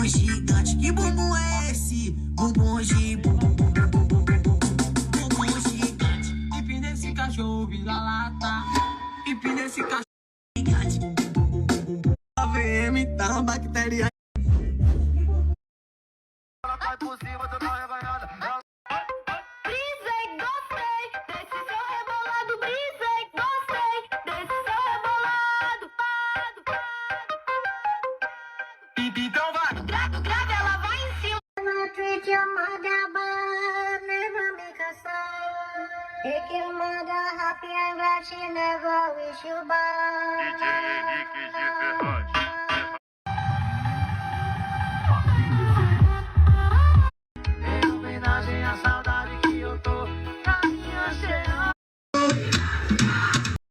gigante. Que bumbum é esse? Bumbum bumbum gigante. Hip nesse cachorro vira lata. Hip nesse cachorro gigante. AVM tá uma bactéria. Ela cai por cima, tu tá reganhada. Brisei, gostei desse seu rebolado. Brisei, gostei desse seu rebolado. Então vai. Grave, ela vai em cima. Treat your mother bad, never make her sad. Take your mother happy and glad she never wish you bad. DJ Henrique de Ferraz.